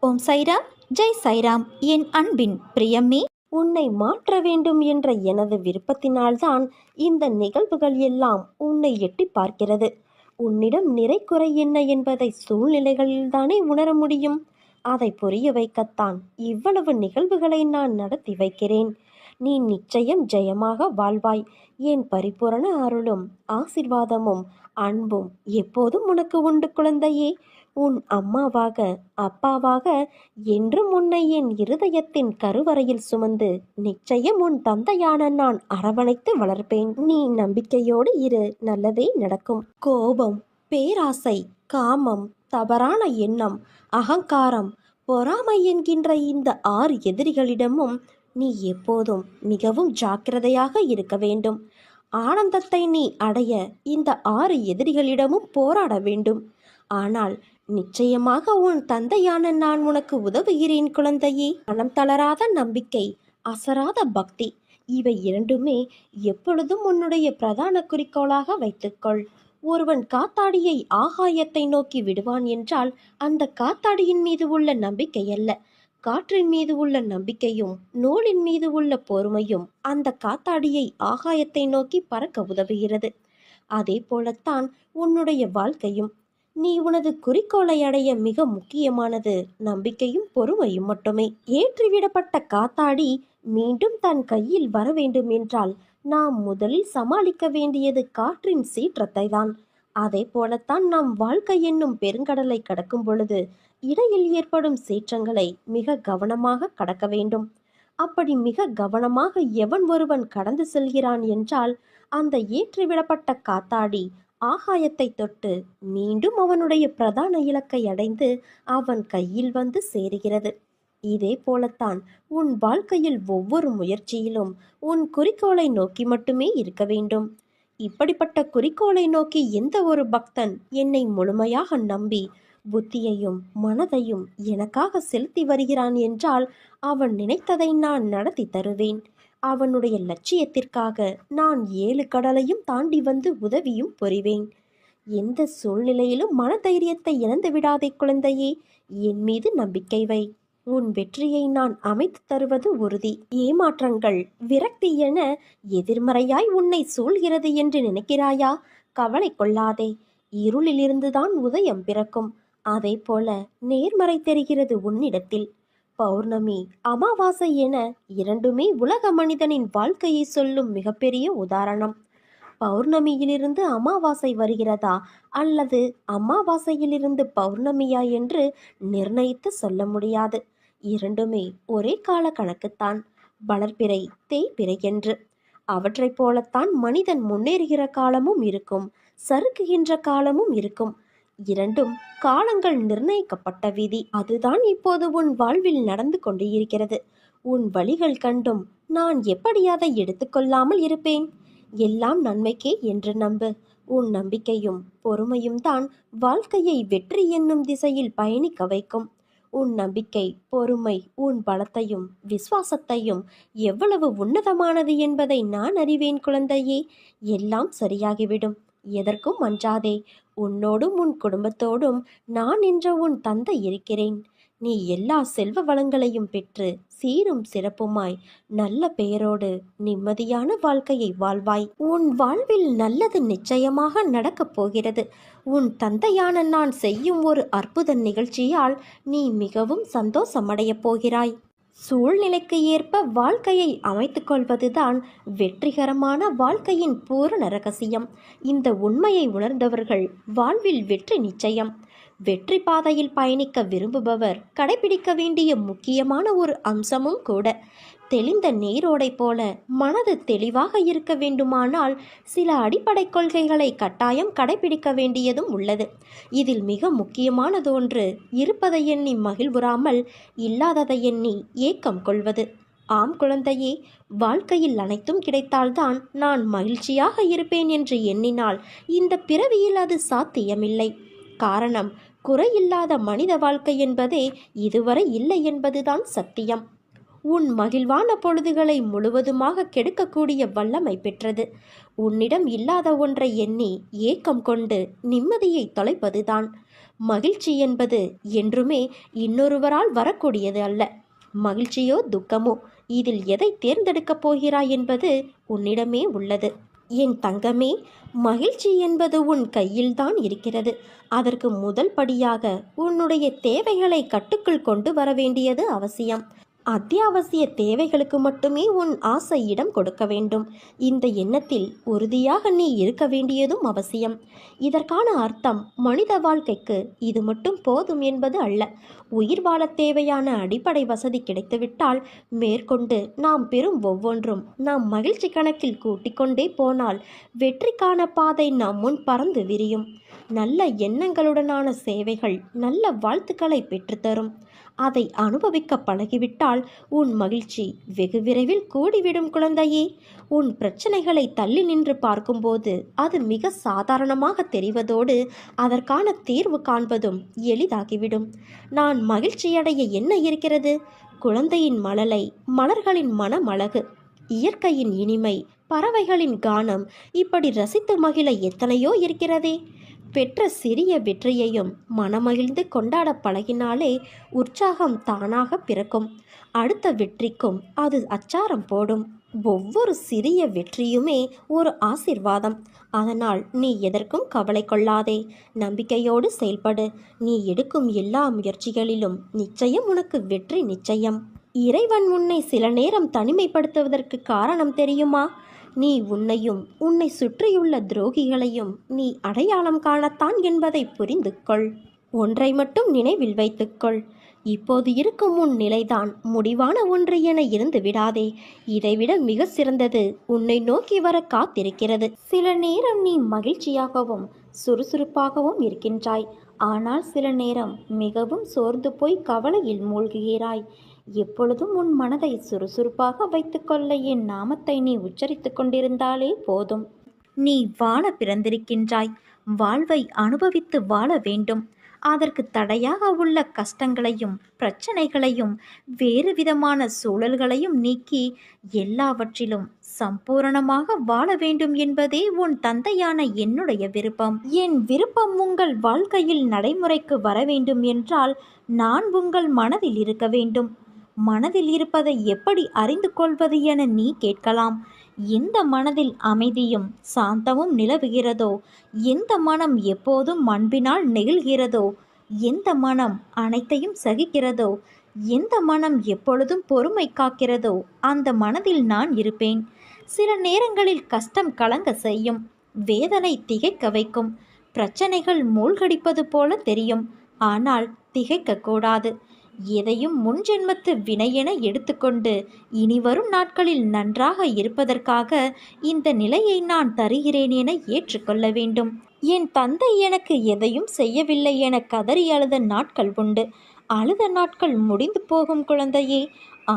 ஓம் சைராம், ஜெய் சைராம். என் அன்பின் பிரியமே, உன்னை மாற்ற வேண்டும் என்ற எனது விருப்பத்தினால்தான் இந்த நிகழ்வுகள் எல்லாம் உன்னை எட்டி பார்க்கிறது. உன்னிடம் நிறை குறை என்ன என்பதை சூழ்நிலைகளில்தானே உணர முடியும். அதை புரிய வைக்கத்தான் இவ்வளவு நிகழ்வுகளை நான் நடத்தி வைக்கிறேன். நீ நிச்சயம் ஜெயமாக வாழ்வாய். என் பரிபூரண அருளும் ஆசிர்வாதமும் அன்பும் எப்போதும் உனக்கு உண்டு குழந்தையே. உன் அம்மாவாக அப்பாவாக என்றும் உன்னை என் இருதயத்தின் கருவறையில் சுமந்து நிச்சயம் உன் தந்தையான நான் அரவணைத்து வளர்ப்பேன். நீ நம்பிக்கையோடு இரு, நல்லதே நடக்கும். கோபம், பேராசை, காமம், தவறான எண்ணம், அகங்காரம், பொறாமை என்கின்ற இந்த 6 எதிரிகளிடமும் நீ எப்போதும் மிகவும் ஜாக்கிரதையாக இருக்க வேண்டும். ஆனந்தத்தை நீ அடைய இந்த 6 எதிரிகளிடமும் போராட வேண்டும். ஆனால் நிச்சயமாக உன் தந்தையான நான் உனக்கு உதவுகிறேன் குழந்தையே. மனம் தளராத நம்பிக்கை, அசராத பக்தி, இவை இரண்டுமே எப்பொழுதும் உன்னுடைய பிரதான குறிக்கோளாக வைத்துக்கொள். ஒருவன் காத்தாடியை ஆகாயத்தை நோக்கி விடுவான் என்றால் அந்த காத்தாடியின் மீது உள்ள நம்பிக்கை அல்ல, காற்றின் மீது உள்ள நம்பிக்கையும் நூலின் மீது உள்ள பொறுமையும் அந்த காத்தாடியை ஆகாயத்தை நோக்கி பறக்க உதவுகிறது. அதே போலத்தான் உன்னுடைய வாழ்க்கையும். நீ உனது குறிக்கோளை அடைய மிக முக்கியமானது நம்பிக்கையும் பொறுமையும் மட்டுமே. ஏற்றிவிடப்பட்ட காத்தாடி மீண்டும் தன் கையில் வர வேண்டும் என்றால் நாம் முதலில் சமாளிக்க வேண்டியது காற்றின் சீற்றத்தை தான். அதே போலத்தான் நாம் வாழ்க்கை என்னும் பெருங்கடலை கடக்கும் பொழுது இடையில் ஏற்படும் சீற்றங்களை மிக கவனமாக கடக்க வேண்டும். அப்படி மிக கவனமாக எவன் ஒருவன் கடந்து செல்கிறான் என்றால் அந்த ஏற்றிவிடப்பட்ட காத்தாடி ஆகாயத்தை தொட்டு மீண்டும் அவனுடைய பிரதான இலக்கை அடைந்து அவன் கையில் வந்து சேருகிறது. இதே போலத்தான் உன் வாழ்க்கையில் ஒவ்வொரு முயற்சியிலும் உன் குறிக்கோளை நோக்கி மட்டுமே இருக்க வேண்டும். இப்படிப்பட்ட குறிக்கோளை நோக்கி எந்த ஒரு பக்தன் என்னை முழுமையாக நம்பி புத்தியையும் மனதையும் எனக்காக செலுத்தி வருகிறான் என்றால் அவன் நினைத்ததை நான் நடத்தி தருவேன். அவனுடைய லட்சியத்திற்காக நான் 7 கடலையும் தாண்டி வந்து உதவியும் புரிவேன். எந்த சூழ்நிலையிலும் மனதைரியத்தை இழந்து விடாதே குழந்தையே. என் மீது நம்பிக்கை வை. உன் வெற்றியை நான் அமைத்து தருவது உறுதி. ஏமாற்றங்கள், விரக்தி என எதிர்மறையாய் உன்னை சூழ்கிறது என்று நினைக்கிறாயா? கவலை கொள்ளாதே. இருளிலிருந்துதான் உதயம் பிறக்கும். அதே போல நேர்மறை தெரிகிறது உன்னிடத்தில். பௌர்ணமி, அமாவாசை என இரண்டுமே உலக மனிதனின் வாழ்க்கையை சொல்லும் மிகப்பெரிய உதாரணம். பௌர்ணமியிலிருந்து அமாவாசை வருகிறதா அல்லது அமாவாசையிலிருந்து பௌர்ணமியா என்று நிர்ணயித்து சொல்ல முடியாது. இரண்டுமே ஒரே கால கணக்குத்தான், வளர்பிறை தேய்பிறை என்று. அவற்றைப் போலத்தான் மனிதன் முன்னேறுகிற காலமும் இருக்கும், சறுக்குகின்ற காலமும் இருக்கும். இரண்டும் காலங்கள் நிர்ணயிக்கப்பட்ட விதி. அதுதான் இப்போது உன் வாழ்வில் நடந்து கொண்டு இருக்கிறது. உன் வழிகள் கண்டும் நான் எப்படி அதை எடுத்துக்கொள்ளாமல் இருப்பேன்? எல்லாம் நன்மைக்கே என்று நம்பு. உன் நம்பிக்கையும் பொறுமையும் தான் வாழ்க்கையை வெற்றி என்னும் திசையில் பயணிக்க வைக்கும். உன் நம்பிக்கை, பொறுமை உன் பலத்தையும் விசுவாசத்தையும் எவ்வளவு உன்னதமானது என்பதை நான் அறிவேன் குழந்தையே. எல்லாம் சரியாகிவிடும். எதற்கும் அஞ்சாதே. உன்னோடும் உன் குடும்பத்தோடும் நான் என்ற உன் தந்தை இருக்கிறேன். நீ எல்லா செல்வ வளங்களையும் பெற்று சீரும் சிறப்புமாய் நல்ல பெயரோடு நிம்மதியான வாழ்க்கையை வாழ்வாய். உன் வாழ்வில் நல்லது நிச்சயமாக நடக்கப் போகிறது. உன் தந்தையான நான் செய்யும் ஒரு அற்புத நிகழ்ச்சியால் நீ மிகவும் சந்தோஷமடையப் போகிறாய். சூழ்நிலைக்கு ஏற்ப வாழ்க்கையை அமைத்துக் கொள்வதுதான் வெற்றிகரமான வாழ்க்கையின் பூரண ரகசியம். இந்த உண்மையை உணர்ந்தவர்கள் வாழ்வில் வெற்றி நிச்சயம். வெற்றி பாதையில் பயணிக்க விரும்புபவர் கடைபிடிக்க வேண்டிய முக்கியமான ஒரு அம்சமும் கூட. தெளிந்த நீரோடை போல மனது தெளிவாக இருக்க வேண்டுமானால் சில அடிப்படை கொள்கைகளை கட்டாயம் கடைபிடிக்க வேண்டியதும் உள்ளது. இதில் மிக முக்கியமானது ஒன்று, இருப்பதை எண்ணி மகிழ்வுறாமல் இல்லாததை எண்ணி ஏக்கம் கொள்வது. ஆம் குழந்தையே, வாழ்க்கையில் அனைத்தும் கிடைத்தால்தான் நான் மகிழ்ச்சியாக இருப்பேன் என்று எண்ணினால் இந்த பிறவியில் அது சாத்தியமில்லை. காரணம், குறையில்லாத மனித வாழ்க்கை என்பதே இதுவரை இல்லை என்பதுதான் சத்தியம். உன் மகிழ்வான பொழுதுகளை முழுவதுமாக கெடுக்கக்கூடிய வல்லமை பெற்றது. உன்னிடம் இல்லாத ஒன்றை எண்ணி ஏக்கம் கொண்டு நிம்மதியை தொலைப்பதுதான். மகிழ்ச்சி என்பது என்றுமே இன்னொருவரால் வரக்கூடியது அல்ல. மகிழ்ச்சியோ துக்கமோ இதில் எதை தேர்ந்தெடுக்கப் போகிறாய் என்பது உன்னிடமே உள்ளது. என் தங்கமே, மகிழ்ச்சி என்பது உன் கையில்தான் இருக்கிறது. அதற்கு முதல் படியாக உன்னுடைய தேவைகளை கட்டுக்குள் கொண்டு வர வேண்டியது அவசியம். அத்தியாவசிய தேவைகளுக்கு மட்டுமே உன் ஆசை இடம் கொடுக்க வேண்டும். இந்த எண்ணத்தில் உறுதியாக நீ இருக்க வேண்டியதும் அவசியம். இதற்கான அர்த்தம் மனித வாழ்க்கைக்கு இது மட்டும் போதும் என்பது அல்ல. உயிர் வாழ தேவையான அடிப்படை வசதி கிடைத்துவிட்டால் மேற்கொண்டு நாம் பெறும் ஒவ்வொன்றும் நாம் மகிழ்ச்சி கணக்கில் கூட்டிக்கொண்டே போனால் வெற்றிக்கான பாதை நம் முன் பறந்து விரியும். நல்ல எண்ணங்களுடனான சேவைகள் நல்ல வாழ்த்துக்களை பெற்றுத்தரும். அதை அனுபவிக்க பழகிவிட்டால் உன் மகிழ்ச்சி வெகு விரைவில் கூடிவிடும் குழந்தையே. உன் பிரச்சனைகளை தள்ளி நின்று பார்க்கும்போது அது மிக சாதாரணமாக தெரிவதோடு அதற்கான தீர்வு காண்பதும் எளிதாகிவிடும். நான் மகிழ்ச்சியடைய என்ன இருக்கிறது? குழந்தையின் மழலை, மலர்களின் மனமழகு, இயற்கையின் இனிமை, பறவைகளின் கானம், இப்படி ரசித்து மகிழ எத்தனையோ இருக்கிறதே. பெற்ற சிறிய வெற்றியையும் மனமகிழ்ந்து கொண்டாட பழகினாலே உற்சாகம் தானாக பிறக்கும். அடுத்த வெற்றிக்கும் அது அச்சாரம் போடும். ஒவ்வொரு சிறிய வெற்றியுமே ஒரு ஆசிர்வாதம். அதனால் நீ எதற்கும் கவலை கொள்ளாதே. நம்பிக்கையோடு செயல்படு. நீ எடுக்கும் எல்லா முயற்சிகளிலும் நிச்சயம் உனக்கு வெற்றி நிச்சயம். இறைவன் உன்னை சில நேரம் தனிமைப்படுத்துவதற்கு காரணம் தெரியுமா? நீ உன்னையும் உன்னை சுற்றியுள்ள துரோகிகளையும் நீ அடையாளம் காணத்தான் என்பதை புரிந்து கொள். ஒன்றை மட்டும் நினைவில் வைத்துக்கொள். இப்போது இருக்கும் உன் நிலைதான் முடிவான ஒன்று என இருந்து விடாதே. இதைவிட மிக சிறந்தது உன்னை நோக்கி வர காத்திருக்கிறது. சில நேரம் நீ மகிழ்ச்சியாகவும் சுறுசுறுப்பாகவும் இருக்கின்றாய். ஆனால் சில நேரம் மிகவும் சோர்ந்து போய் கவலையில் மூழ்குகிறாய். எப்பொழுதும் உன் மனதை சுறுசுறுப்பாக வைத்துக்கொள்ள என் நாமத்தை நீ உச்சரித்து கொண்டிருந்தாலே போதும். நீ வாழ பிறந்திருக்கின்றாய். வாழ்வை அனுபவித்து வாழ வேண்டும். அதற்கு தடையாக உள்ள கஷ்டங்களையும் பிரச்சனைகளையும் வேறு விதமான சூழல்களையும் நீக்கி எல்லாவற்றிலும் சம்பூரணமாக வாழ வேண்டும் என்பதே உன் தந்தையான என்னுடைய விருப்பம். என் விருப்பம் உங்கள் வாழ்க்கையில் நடைமுறைக்கு வர வேண்டும் என்றால் நான் உங்கள் மனதில் இருக்க வேண்டும். மனதில் இருப்பதை எப்படி அறிந்து கொள்வது என நீ கேட்கலாம். எந்த மனதில் அமைதியும் சாந்தமும் நிலவுகிறதோ, எந்த மனம் எப்போதும் அன்பினால் நெகிழ்கிறதோ, எந்த மனம் அனைத்தையும் சகிக்கிறதோ, எந்த மனம் எப்பொழுதும் பொறுமை காக்கிறதோ அந்த மனதில் நான் இருப்பேன். சில நேரங்களில் கஷ்டம் கலங்க செய்யும், வேதனை திகைக்க வைக்கும், பிரச்சனைகள் மூழ்கடிப்பது போல தெரியும். ஆனால் திகைக்கக்கூடாது. எதையும் முன்ஜென்மத்து வினையென எடுத்துக்கொண்டு இனி வரும் நாட்களில் நன்றாக இருப்பதற்காக இந்த நிலையை நான் தருகிறேன் என ஏற்றுக்கொள்ள வேண்டும். என் தந்தை எனக்கு எதையும் செய்யவில்லை என கதறி அழுத நாட்கள் உண்டு. அழுத நாட்கள் முடிந்து போகும் குழந்தையே.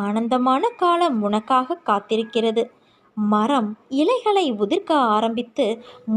ஆனந்தமான காலம் உனக்காக காத்திருக்கிறது. மரம் இலைகளை உதிர்க்க ஆரம்பித்து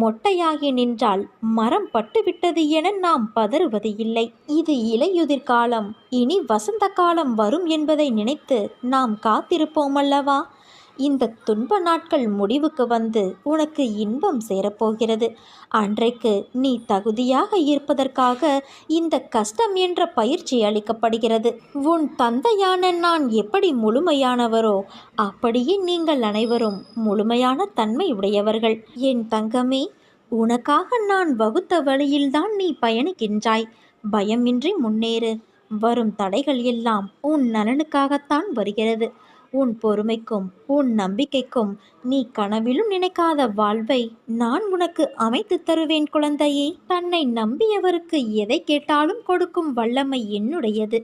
மொட்டையாகி நின்றால் மரம் பட்டுவிட்டது என நாம் பதறுவது இல்லை. இது இலையுதிர் காலம், இனி வசந்த காலம் வரும் என்பதை நினைத்து நாம் காத்திருப்போம் அல்லவா? இந்த துன்ப நாட்கள் முடிவுக்கு வந்து உனக்கு இன்பம் சேரப்போகிறது. அன்றைக்கு நீ தகுதியாக இருப்பதற்காக இந்த கஷ்டம் என்ற பயிற்சி அளிக்கப்படுகிறது. உன் தந்தையான நான் எப்படி முழுமையானவரோ அப்படியே நீங்கள் அனைவரும் முழுமையான தன்மை உடையவர்கள். என் தங்கமே, உனக்காக நான் வகுத்த வழியில்தான் நீ பயணிக்கின்றாய். பயமின்றி முன்னேறு. வரும் தடைகள் எல்லாம் உன் நலனுக்காகத்தான் வருகிறது. உன் பொறுமைக்கும் உன் நம்பிக்கைக்கும் நீ கனவிலும் நினைக்காத வாழ்வை நான் உனக்கு அமைத்து தருவேன் குழந்தையே. தன்னை நம்பியவருக்கு எதை கேட்டாலும் கொடுக்கும் வல்லமை என்னுடையது.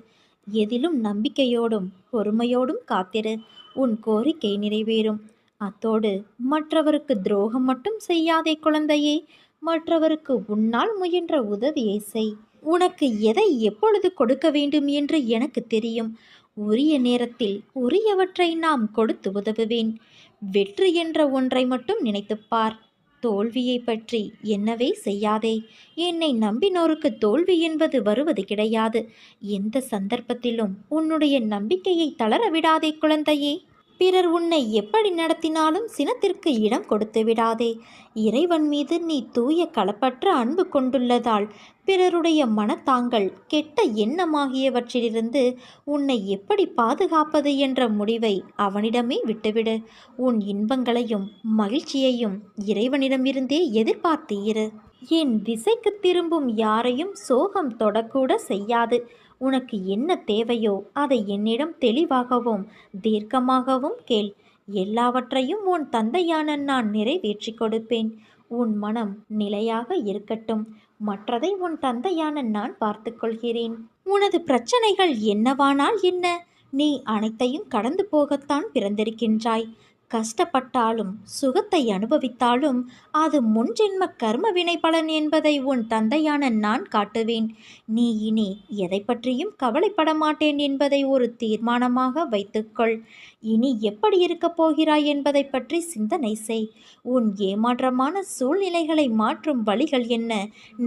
எதிலும் நம்பிக்கையோடும் பொறுமையோடும் காத்திரு. உன் கோரிக்கை நிறைவேறும். அத்தோடு மற்றவருக்கு துரோகம் மட்டும் செய்யாதே குழந்தையே. மற்றவருக்கு உன்னால் முயன்ற உதவியை செய். உனக்கு எதை எப்பொழுது கொடுக்க வேண்டும் என்று எனக்கு தெரியும். உரிய நேரத்தில் உரியவற்றை நாம் கொடுத்து உதவுவேன். வெற்றி என்ற ஒன்றை மட்டும் நினைத்துப்பார். தோல்வியை பற்றி என்னவே செய்யாதே. என்னை நம்பினோருக்கு தோல்வி என்பது வருவது கிடையாது. எந்த சந்தர்ப்பத்திலும் உன்னுடைய நம்பிக்கையை தளர விடாதே குழந்தையே. பிறர் உன்னை எப்படி நடத்தினாலும் சினத்திற்கு இடம் கொடுத்து விடாதே. இறைவன் மீது நீ தூய களப்பற்ற அன்பு கொண்டுள்ளதால் பிறருடைய மனத்தாங்கள் கெட்ட எண்ணமாகியவற்றிலிருந்து உன்னை எப்படி பாதுகாப்பது என்ற முடிவை அவனிடமே விட்டுவிடு. உன் இன்பங்களையும் மகிழ்ச்சியையும் இறைவனிடமிருந்தே எதிர்பார்த்து இரு. என் திசைக்கு திரும்பும் யாரையும் சோகம் தொடக்கூட செய்யாது. உனக்கு என்ன தேவையோ அதை என்னிடம் தெளிவாகவும் தீர்க்கமாகவும் கேள். எல்லாவற்றையும் உன் தந்தையான நான் நிறைவேற்றி கொடுப்பேன். உன் மனம் நிலையாக இருக்கட்டும். மற்றதை உன் தந்தையான நான் பார்த்து கொள்கிறேன். உனது பிரச்சனைகள் என்னவானால் என்ன? நீ அனைத்தையும் கடந்து போகத்தான் பிறந்திருக்கின்றாய். கஷ்டப்பட்டாலும் சுகத்தை அனுபவித்தாலும் அது முன்ஜென்ம கர்ம வினை பலன் என்பதை உன் தந்தையான நான் காட்டுவேன். நீ இனி எதை பற்றியும் கவலைப்பட மாட்டேன் என்பதை ஒரு தீர்மானமாக வைத்துக்கொள். இனி எப்படி இருக்கப் போகிறாய் என்பதை பற்றி சிந்தனை செய். உன் ஏமாற்றமான சூழ்நிலைகளை மாற்றும் வழிகள் என்ன,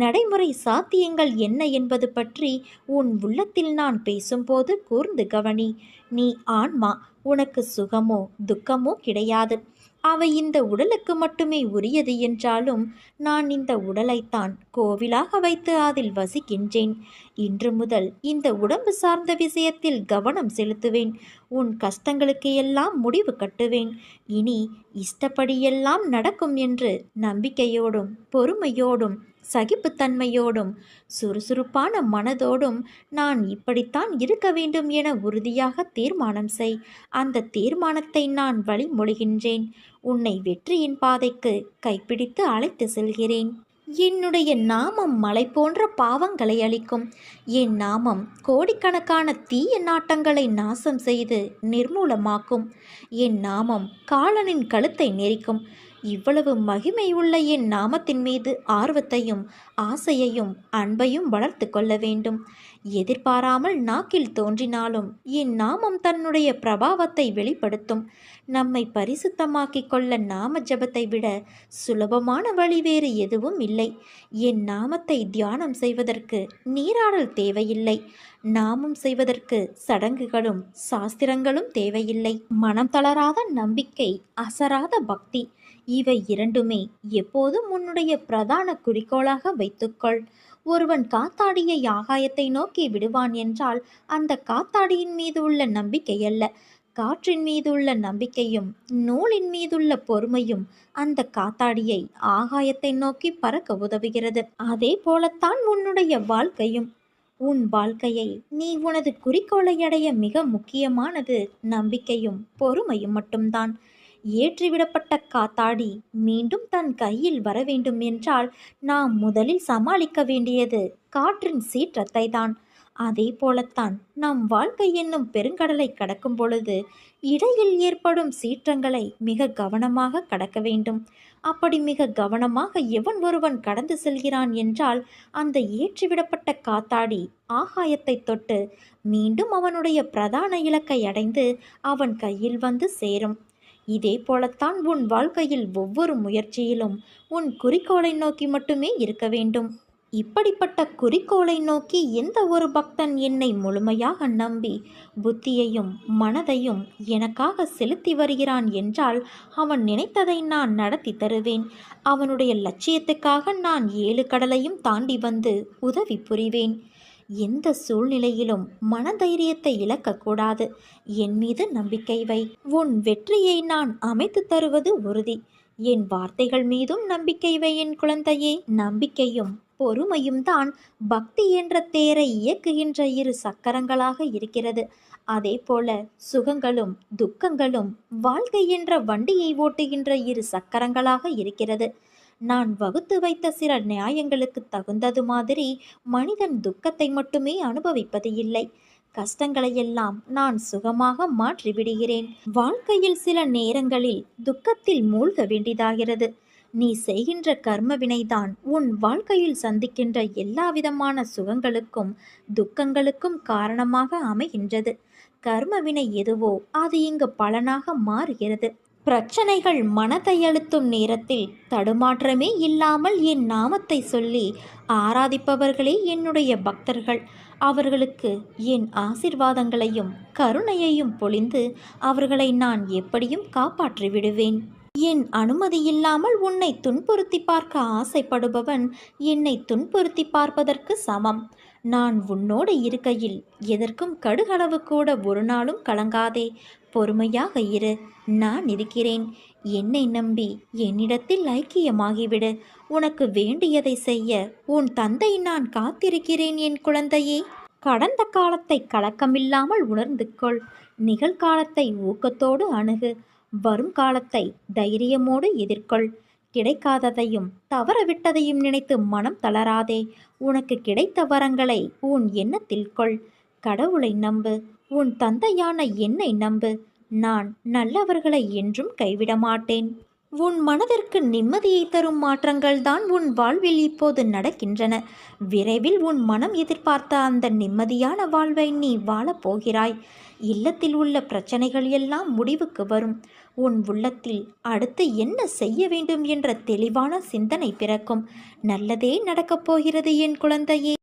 நடைமுறை சாத்தியங்கள் என்ன என்பது பற்றி உன் உள்ளத்தில் நான் பேசும்போது கூர்ந்து கவனி. நீ ஆன்மா. உனக்கு சுகமோ துக்கமோ கிடையாது. அவை இந்த உடலுக்கு மட்டுமே உரியது என்றாலும் நான் இந்த உடலைத்தான் கோவிலாக வைத்து அதில் வசிக்கின்றேன். இன்று முதல் இந்த உடம்பு சார்ந்த விஷயத்தில் கவனம் செலுத்துவேன். உன் கஷ்டங்களுக்கு எல்லாம் முடிவு கட்டுவேன். இனி இஷ்டப்படியெல்லாம் நடக்கும் என்று நம்பிக்கையோடும் பொறுமையோடும் சகிப்புத்தன்மையோடும் சுறுசுறுப்பான மனதோடும் நான் இப்படித்தான் இருக்க வேண்டும் என உறுதியாக தீர்மானம் செய். அந்த தீர்மானத்தை நான் வழிமொழிகின்றேன். உன்னை வெற்றியின் பாதைக்கு கைப்பிடித்து அழைத்து செல்கிறேன். என்னுடைய நாமம் மலை போன்ற பாவங்களை அளிக்கும். என் நாமம் கோடிக்கணக்கான தீய நாட்டங்களை நாசம் செய்து நிர்மூலமாக்கும். என் நாமம் காலனின் கழுத்தை நெரிக்கும். இவ்வளவு மகிமை உள்ள என் நாமத்தின் மீது ஆர்வத்தையும் ஆசையையும் அன்பையும் வளர்த்து கொள்ள வேண்டும். எதிர்பாராமல் நாக்கில் தோன்றினாலும் என் நாமம் தன்னுடைய பிரபாவத்தை வெளிப்படுத்தும். நம்மை பரிசுத்தமாக்கிக் கொள்ள நாம ஜபத்தை விட சுலபமான வழி வேறு எதுவும் இல்லை. என் நாமத்தை தியானம் செய்வதற்கு நீராடல் தேவையில்லை. நாமம் செய்வதற்கு சடங்குகளும் சாஸ்திரங்களும் தேவையில்லை. மனம் தளராத நம்பிக்கை, அசராத பக்தி, இவை இரண்டுமே எப்போதும் உன்னுடைய பிரதான குறிக்கோளாக வைத்துக்கொள். ஒருவன் காத்தாடியை ஆகாயத்தை நோக்கி விடுவான் என்றால் அந்த காத்தாடியின் மீது உள்ள நம்பிக்கை அல்ல, காற்றின் மீதுள்ள நம்பிக்கையும் நூலின் மீதுள்ள பொறுமையும் அந்த காத்தாடியை ஆகாயத்தை நோக்கி பறக்க உதவுகிறது. அதே போலத்தான் உன்னுடைய வாழ்க்கையும். உன் வாழ்க்கையை நீ உனது குறிக்கோளை அடைய மிக முக்கியமானது நம்பிக்கையும் பொறுமையும் மட்டும்தான். ஏற்றிவிடப்பட்ட காத்தாடி மீண்டும் தன் கையில் வர வேண்டும் என்றால் நாம் முதலில் சமாளிக்க வேண்டியது காற்றின் சீற்றத்தை தான். அதே போலத்தான் நம் வாழ்க்கை என்னும் பெருங்கடலை கடக்கும் பொழுது இடையில் ஏற்படும் சீற்றங்களை மிக கவனமாக கடக்க வேண்டும். அப்படி மிக கவனமாக எவன் ஒருவன் கடந்து செல்கிறான் என்றால் அந்த ஏற்றிவிடப்பட்ட காத்தாடி ஆகாயத்தை தொட்டு மீண்டும் அவனுடைய பிரதான இலக்கை அடைந்து அவன் கையில் வந்து சேரும். இதே போலத்தான் உன் வாழ்க்கையில் ஒவ்வொரு முயற்சியிலும் உன் குறிக்கோளை நோக்கி மட்டுமே இருக்க வேண்டும். இப்படிப்பட்ட குறிக்கோளை நோக்கி எந்த ஒரு பக்தன் என்னை முழுமையாக நம்பி புத்தியையும் மனதையும் எனக்காக செலுத்தி வருகிறான் என்றால் அவன் நினைத்ததை நான் நடத்தி தருவேன். அவனுடைய லட்சியத்துக்காக நான் 7 கடலையும் தாண்டி வந்து உதவி புரிவேன். எந்த சூழ்நிலையிலும் மனதைரியத்தை இழக்கக்கூடாது. என் மீது நம்பிக்கை வை. உன் வெற்றியை நான் அமைத்து தருவது உறுதி. என் வார்த்தைகள் மீதும் நம்பிக்கை வை என் குழந்தையே. நம்பிக்கையும் பொறுமையும் தான் பக்தி என்ற தேரை இயக்குகின்ற 2 சக்கரங்களாக இருக்கிறது. அதே போல சுகங்களும் துக்கங்களும் வாழ்க்கை என்ற வண்டியை ஓட்டுகின்ற 2 சக்கரங்களாக இருக்கிறது. நான் வகுத்து வைத்த சில நியாயங்களுக்கு தகுந்தது மாதிரி மனிதன் துக்கத்தை மட்டுமே அனுபவிப்பது இல்லை. கஷ்டங்களையெல்லாம் நான் சுகமாக மாற்றிவிடுகிறேன். வாழ்க்கையில் சில நேரங்களில் துக்கத்தில் மூழ்க வேண்டியதாகிறது. நீ செய்கின்ற கர்ம வினைதான் உன் வாழ்க்கையில் சந்திக்கின்ற எல்லா விதமான சுகங்களுக்கும் துக்கங்களுக்கும் காரணமாக அமைகின்றது. கர்ம வினை எதுவோ அது இங்கு பலனாக மாறுகிறது. பிரச்சனைகள் மனதை அழுத்தும் நேரத்தில் தடுமாற்றமே இல்லாமல் என் நாமத்தை சொல்லி ஆராதிப்பவர்களே என்னுடைய பக்தர்கள். அவர்களுக்கு என் ஆசிர்வாதங்களையும் கருணையையும் பொழிந்து அவர்களை நான் எப்படியும் காப்பாற்றி விடுவேன். என் அனுமதி இல்லாமல் உன்னை துன்புறுத்தி பார்க்க ஆசைப்படுபவன் என்னை துன்புறுத்தி பார்ப்பதற்கு சமம். நான் உன்னோடு இருக்கையில் எதற்கும் கடுகளவு கூட ஒரு நாளும் கலங்காதே. பொறுமையாக இரு, நான் இருக்கிறேன். என்னை நம்பி என்னிடத்தில் ஐக்கியமாகிவிடு. உனக்கு வேண்டியதை செய்ய உன் தந்தை நான் காத்திருக்கிறேன் என் குழந்தையே. கடந்த காலத்தை கலக்கமில்லாமல் உணர்ந்து கொள். நிகழ்காலத்தை ஊக்கத்தோடு அணுகு. வரும் காலத்தை தைரியமோடு எதிர்கொள். கிடைக்காததையும் தவறவிட்டதையும் நினைத்து மனம் தளராதே. உனக்கு கிடைத்த வரங்களை உன் எண்ணத்தில் கொள். கடவுளை நம்பு. உன் தந்தையான என்னை நம்பு. நான் நல்லவர்களை என்றும் கைவிட மாட்டேன். உன் மனதிற்கு நிம்மதியை தரும் மாற்றங்கள் தான் உன் வாழ்வில் இப்போது நடக்கின்றன. விரைவில் உன் மனம் எதிர்பார்த்த அந்த நிம்மதியான வாழ்வை நீ வாழப்போகிறாய். இல்லத்தில் உள்ள பிரச்சனைகள் எல்லாம் முடிவுக்கு வரும். உன் உள்ளத்தில் அடுத்து என்ன செய்ய வேண்டும் என்ற தெளிவான சிந்தனை பிறக்கும். நல்லதே நடக்கப் போகிறது என் குழந்தையே.